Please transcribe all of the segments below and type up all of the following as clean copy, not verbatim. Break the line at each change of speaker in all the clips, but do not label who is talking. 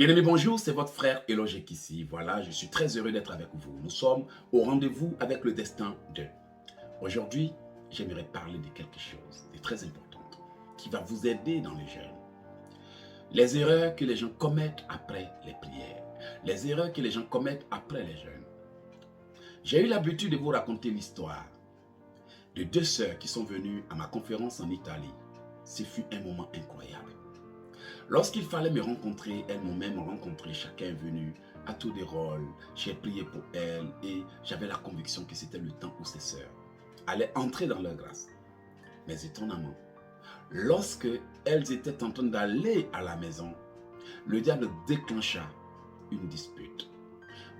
Bien-aimés, bonjour, c'est votre frère Elogic ici. Voilà, je suis très heureux d'être avec vous. Nous sommes au rendez-vous avec le destin de. Aujourd'hui, j'aimerais parler de quelque chose de très important qui va vous aider dans les jeûnes. Les erreurs que les gens commettent après les prières. Les erreurs que les gens commettent après les jeûnes. J'ai eu l'habitude de vous raconter l'histoire de deux sœurs qui sont venues à ma conférence en Italie. Ce fut un moment incroyable. Lorsqu'il fallait me rencontrer, elles m'ont même rencontré, chacun est venu à tour de rôle. J'ai prié pour elles et j'avais la conviction que c'était le temps où ces sœurs allaient entrer dans leur grâce. Mais étonnamment, lorsque elles étaient en train d'aller à la maison, le diable déclencha une dispute.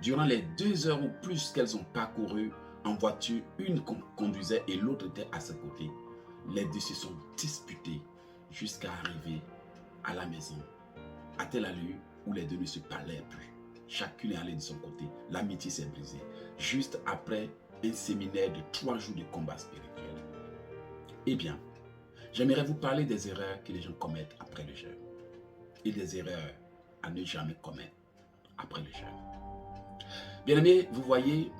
Durant les 2 heures ou plus qu'elles ont parcouru en voiture, une conduisait et l'autre était à ses côtés. Les deux se sont disputés jusqu'à arriver à la maison, à telle allure où les deux ne se parlaient plus. Chacune est allée de son côté. L'amitié s'est brisée. Juste après un séminaire de 3 jours de combat spirituel. Eh bien, j'aimerais vous parler des erreurs que les gens commettent après le jeûne. Et des erreurs à ne jamais commettre après le jeûne. Bien aimé, vous voyez,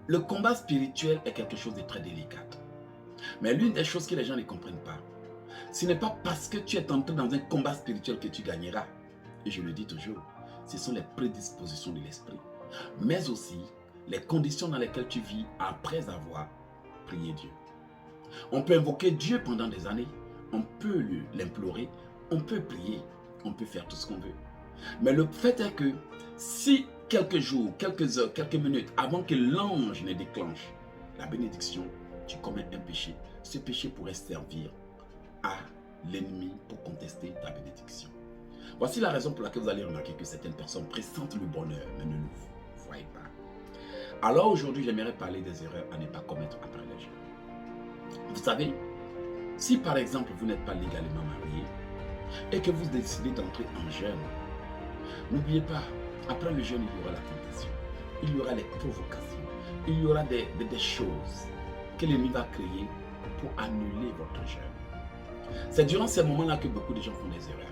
le combat spirituel est quelque chose de très délicat. Mais l'une des choses que les gens ne comprennent pas, ce n'est pas parce que tu es entré dans un combat spirituel que tu gagneras. Et je le dis toujours, ce sont les prédispositions de l'esprit. Mais aussi les conditions dans lesquelles tu vis après avoir prié Dieu. On peut invoquer Dieu pendant des années. On peut l'implorer. On peut prier. On peut faire tout ce qu'on veut. Mais le fait est que si quelques jours, quelques heures, quelques minutes avant que l'ange ne déclenche la bénédiction, tu commets un péché, ce péché pourrait servir à l'ennemi pour contester ta bénédiction. Voici la raison pour laquelle vous allez remarquer que certaines personnes pressentent le bonheur, mais ne le voient pas. Alors aujourd'hui, j'aimerais parler des erreurs à ne pas commettre après les jeûnes. Vous savez, si par exemple vous n'êtes pas légalement marié et que vous décidez d'entrer en jeûne, n'oubliez pas, après le jeûne, il y aura la tentation, il y aura les provocations, il y aura des choses que l'ennemi va créer pour annuler votre jeûne. C'est durant ces moments-là que beaucoup de gens font des erreurs.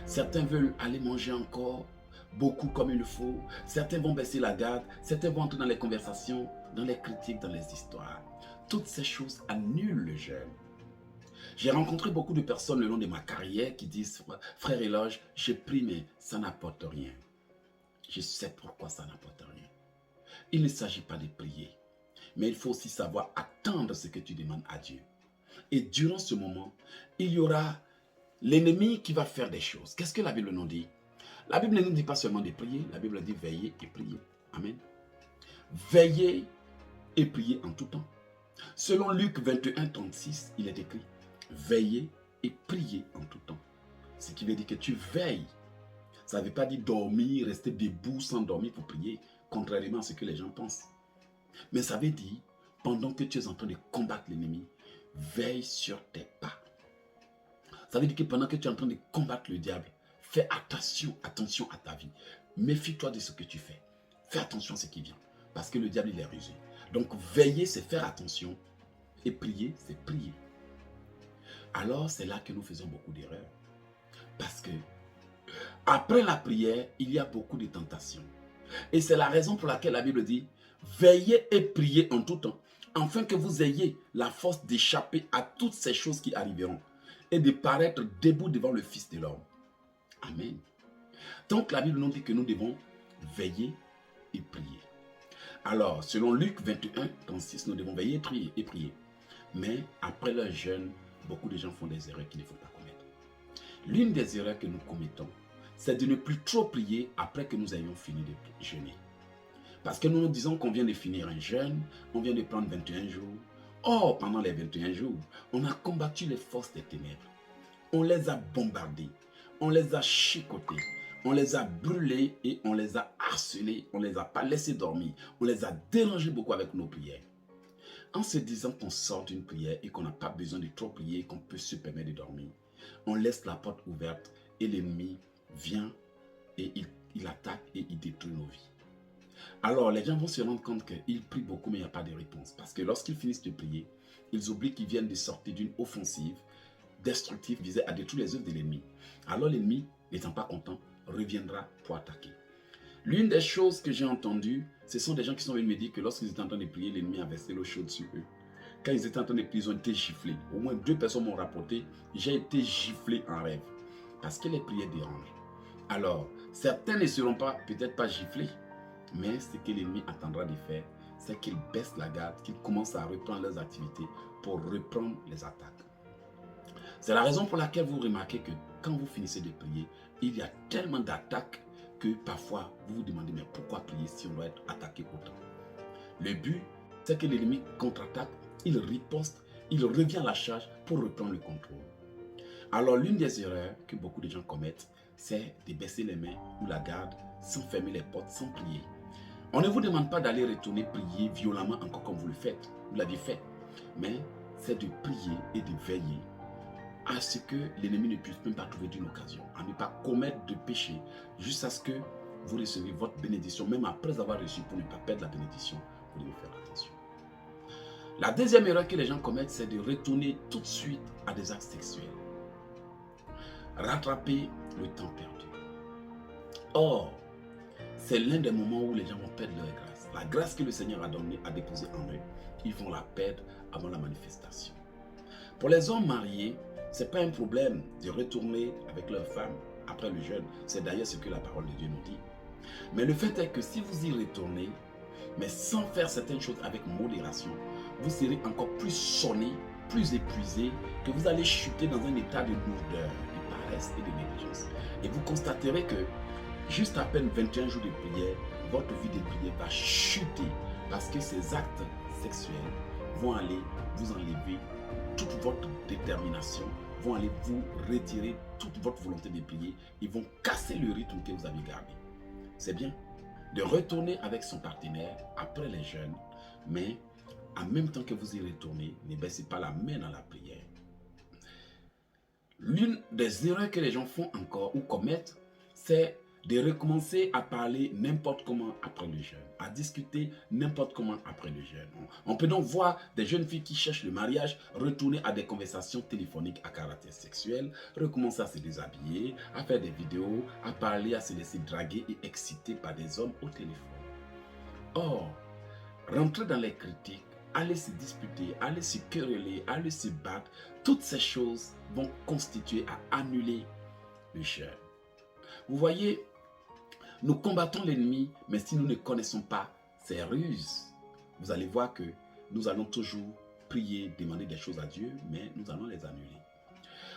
Certains veulent aller manger encore beaucoup comme il le faut. Certains vont baisser la garde. Certains vont entrer dans les conversations, dans les critiques, dans les histoires. Toutes ces choses annulent le jeûne. J'ai rencontré beaucoup de personnes le long de ma carrière qui disent « Frère Eloge, je prie mais ça n'apporte rien. » Je sais pourquoi ça n'apporte rien. Il ne s'agit pas de prier, mais il faut aussi savoir attendre ce que tu demandes à Dieu. Et durant ce moment, il y aura l'ennemi qui va faire des choses. Qu'est-ce que la Bible nous dit? La Bible ne nous dit pas seulement de prier, la Bible dit veiller et prier. Amen. Veiller et prier en tout temps. Selon Luc 21, 36, il est écrit veiller et prier en tout temps. Ce qui veut dire que tu veilles. Ça ne veut pas dire dormir, rester debout sans dormir pour prier, contrairement à ce que les gens pensent. Mais ça veut dire, pendant que tu es en train de combattre l'ennemi, veille sur tes pas. Ça veut dire que pendant que tu es en train de combattre le diable, fais attention à ta vie. Méfie-toi de ce que tu fais. Fais attention à ce qui vient. Parce que le diable, il est rusé. Donc, veiller, c'est faire attention. Et prier, c'est prier. Alors, c'est là que nous faisons beaucoup d'erreurs. Parce que, après la prière, il y a beaucoup de tentations. Et c'est la raison pour laquelle la Bible dit, veillez et priez en tout temps, afin que vous ayez la force d'échapper à toutes ces choses qui arriveront et de paraître debout devant le Fils de l'homme. Amen. Donc la Bible nous dit que nous devons veiller et prier. Alors, selon Luc 21, 36, nous devons veiller et prier. Mais après leur jeûne, beaucoup de gens font des erreurs qu'il ne faut pas commettre. L'une des erreurs que nous commettons, c'est de ne plus trop prier après que nous ayons fini de jeûner. Parce que nous nous disons qu'on vient de finir un jeûne, on vient de prendre 21 jours. Or, pendant les 21 jours, on a combattu les forces des ténèbres. On les a bombardés, on les a chicotés, on les a brûlés et on les a harcelés, on ne les a pas laissés dormir, on les a dérangés beaucoup avec nos prières. En se disant qu'on sort d'une prière et qu'on n'a pas besoin de trop prier, qu'on peut se permettre de dormir, on laisse la porte ouverte et l'ennemi vient et il attaque et il détruit nos vies. Alors, les gens vont se rendre compte qu'ils prient beaucoup, mais il n'y a pas de réponse. Parce que lorsqu'ils finissent de prier, ils oublient qu'ils viennent de sortir d'une offensive destructive visée à détruire les œuvres de l'ennemi. Alors, l'ennemi, n'étant pas content, reviendra pour attaquer. L'une des choses que j'ai entendues, ce sont des gens qui sont venus me dire que lorsqu'ils étaient en train de prier, l'ennemi a versé l'eau chaude sur eux. Quand ils étaient en train de prier, ils ont été giflés. Au moins 2 personnes m'ont rapporté, j'ai été giflé en rêve. Parce que les prières dérangent. Alors, certains ne seront peut-être pas giflés, mais ce que l'ennemi attendra de faire, c'est qu'ils baissent la garde, qu'ils commencent à reprendre leurs activités pour reprendre les attaques. C'est la raison pour laquelle vous remarquez que quand vous finissez de prier, il y a tellement d'attaques que parfois vous vous demandez mais pourquoi prier si on doit être attaqué autant. Le but, c'est que l'ennemi contre-attaque, il riposte, il revient à la charge pour reprendre le contrôle. Alors l'une des erreurs que beaucoup de gens commettent, c'est de baisser les mains ou la garde sans fermer les portes, sans prier. On ne vous demande pas d'aller retourner prier violemment encore comme vous le faites, vous l'avez fait, mais c'est de prier et de veiller à ce que l'ennemi ne puisse même pas trouver d'une occasion, à ne pas commettre de péché, jusqu'à ce que vous recevez votre bénédiction, même après avoir reçu, pour ne pas perdre la bénédiction, vous devez faire attention. La deuxième erreur que les gens commettent, c'est de retourner tout de suite à des actes sexuels. Rattraper le temps perdu. Or, c'est l'un des moments où les gens vont perdre leur grâce. La grâce que le Seigneur a donnée, a déposée en eux, ils vont la perdre avant la manifestation. Pour les hommes mariés, ce n'est pas un problème de retourner avec leur femme après le jeûne. C'est d'ailleurs ce que la parole de Dieu nous dit. Mais le fait est que si vous y retournez, mais sans faire certaines choses avec modération, vous serez encore plus sonné, plus épuisé, que vous allez chuter dans un état de lourdeur, de paresse et de négligence. Et vous constaterez que juste à peine 21 jours de prière, votre vie de prière va chuter parce que ces actes sexuels vont aller vous enlever toute votre détermination, vont aller vous retirer toute votre volonté de prier, ils vont casser le rythme que vous avez gardé. C'est bien de retourner avec son partenaire après les jeûnes, mais en même temps que vous y retournez, ne baissez pas la main dans la prière. L'une des erreurs que les gens font encore ou commettent, c'est de recommencer à parler n'importe comment après le jeûne, à discuter n'importe comment après le jeûne. On peut donc voir des jeunes filles qui cherchent le mariage retourner à des conversations téléphoniques à caractère sexuel, recommencer à se déshabiller, à faire des vidéos, à parler, à se laisser draguer et exciter par des hommes au téléphone. Or, rentrer dans les critiques, aller se disputer, aller se quereller, aller se battre, toutes ces choses vont constituer à annuler le jeûne. Vous voyez, nous combattons l'ennemi, mais si nous ne connaissons pas ses ruses, vous allez voir que nous allons toujours prier, demander des choses à Dieu, mais nous allons les annuler.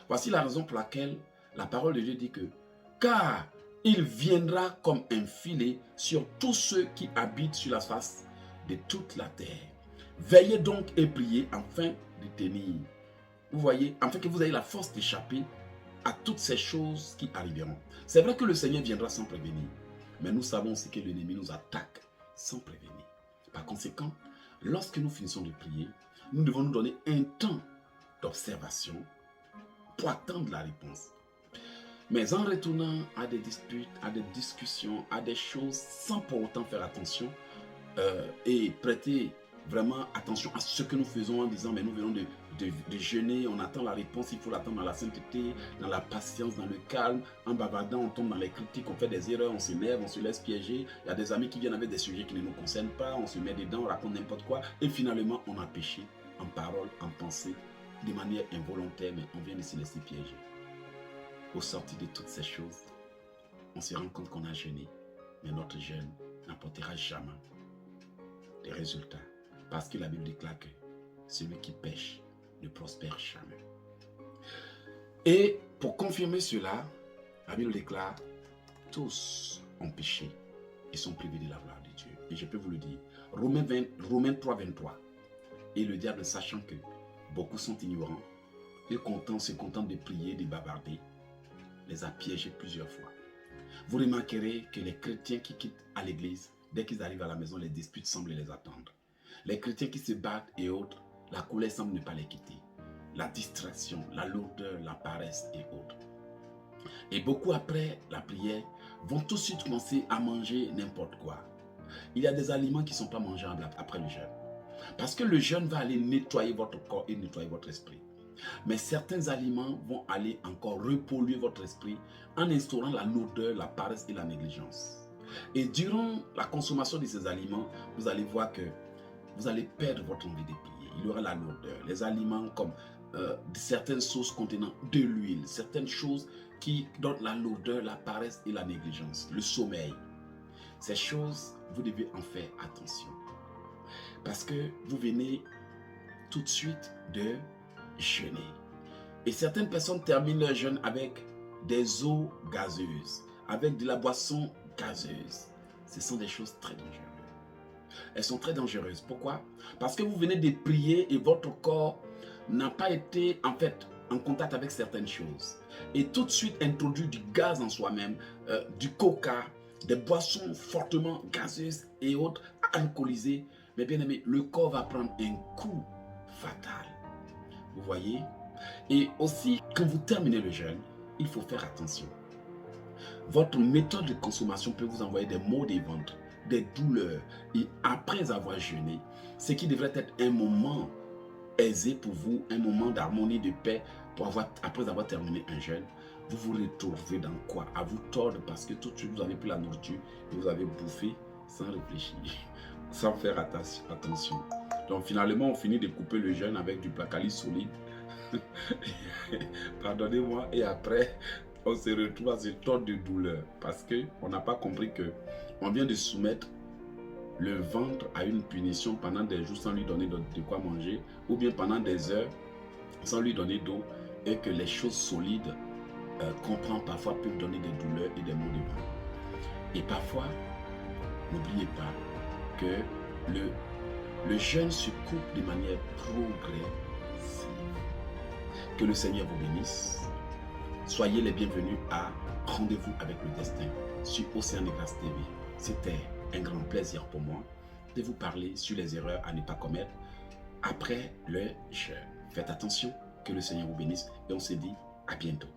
Voici la raison pour laquelle la parole de Dieu dit que « Car il viendra comme un filet sur tous ceux qui habitent sur la face de toute la terre. Veillez donc et priez afin de tenir. » Vous voyez, afin que vous ayez la force d'échapper à toutes ces choses qui arriveront. C'est vrai que le Seigneur viendra sans prévenir, mais nous savons aussi que l'ennemi nous attaque sans prévenir. Par conséquent, lorsque nous finissons de prier, nous devons nous donner un temps d'observation pour attendre la réponse. Mais en retournant à des disputes, à des discussions, à des choses sans pour autant faire attention et prêter vraiment attention à ce que nous faisons en disant mais nous venons de jeûner, on attend la réponse, il faut l'attendre dans la sainteté, dans la patience, dans le calme. En bavardant, on tombe dans les critiques, on fait des erreurs, on s'énerve, on se laisse piéger. Il y a des amis qui viennent avec des sujets qui ne nous concernent pas, on se met dedans, on raconte n'importe quoi et finalement on a péché en parole, en pensée, de manière involontaire, mais on vient de se laisser piéger. Au sortir de toutes ces choses, on se rend compte qu'on a jeûné, mais notre jeûne n'apportera jamais des résultats. Parce que la Bible déclare que celui qui pêche ne prospère jamais. Et pour confirmer cela, la Bible déclare tous ont péché et sont privés de la gloire de Dieu. Et je peux vous le dire, Romains 3, 23. Et le diable, sachant que beaucoup sont ignorants et se contentent de prier, de bavarder, les a piégés plusieurs fois. Vous remarquerez que les chrétiens qui quittent à l'église, dès qu'ils arrivent à la maison, les disputes semblent les attendre. Les chrétiens qui se battent et autres, la colère semble ne pas les quitter. La distraction, la lourdeur, la paresse et autres. Et beaucoup après la prière vont tout de suite commencer à manger n'importe quoi. Il y a des aliments qui ne sont pas mangeables après le jeûne. Parce que le jeûne va aller nettoyer votre corps et nettoyer votre esprit. Mais certains aliments vont aller encore repolluer votre esprit en instaurant la lourdeur, la paresse et la négligence. Et durant la consommation de ces aliments, vous allez voir que vous allez perdre votre envie de prier. Il y aura la lourdeur. Les aliments comme certaines sauces contenant de l'huile, certaines choses qui donnent la lourdeur, la paresse et la négligence, le sommeil. Ces choses, vous devez en faire attention. Parce que vous venez tout de suite de jeûner. Et certaines personnes terminent leur jeûne avec des eaux gazeuses, avec de la boisson gazeuse. Ce sont des choses très dangereuses. Elles sont très dangereuses. Pourquoi? Parce que vous venez de prier et votre corps n'a pas été en contact avec certaines choses. Et tout de suite introduit du gaz en soi-même, du coca, des boissons fortement gazeuses et autres, alcoolisées. Mais bien aimé, le corps va prendre un coup fatal. Vous voyez? Et aussi, quand vous terminez le jeûne, il faut faire attention. Votre méthode de consommation peut vous envoyer des maux des ventres, des douleurs. Et après avoir jeûné, ce qui devrait être un moment aisé pour vous, un moment d'harmonie, de paix, après avoir terminé un jeûne, vous vous retrouvez dans quoi? À vous tordre parce que tout de suite vous avez pris la nourriture et vous avez bouffé sans réfléchir, sans faire attention. Donc finalement, on finit de couper le jeûne avec du Placalis solide. Pardonnez-moi, et après, on se retrouve à se tordre de douleur parce qu'on n'a pas compris que on vient de soumettre le ventre à une punition pendant des jours sans lui donner de quoi manger, ou bien pendant des heures sans lui donner d'eau, et que les choses solides qu'on prend parfois peuvent donner des douleurs et des maux de ventre. Et parfois, n'oubliez pas que le jeûne se coupe de manière progressive. Que le Seigneur vous bénisse. Soyez les bienvenus à Rendez-vous avec le Destin sur Océan de Grâce TV. C'était un grand plaisir pour moi de vous parler sur les erreurs à ne pas commettre après le jeûne. Faites attention, que le Seigneur vous bénisse et on se dit à bientôt.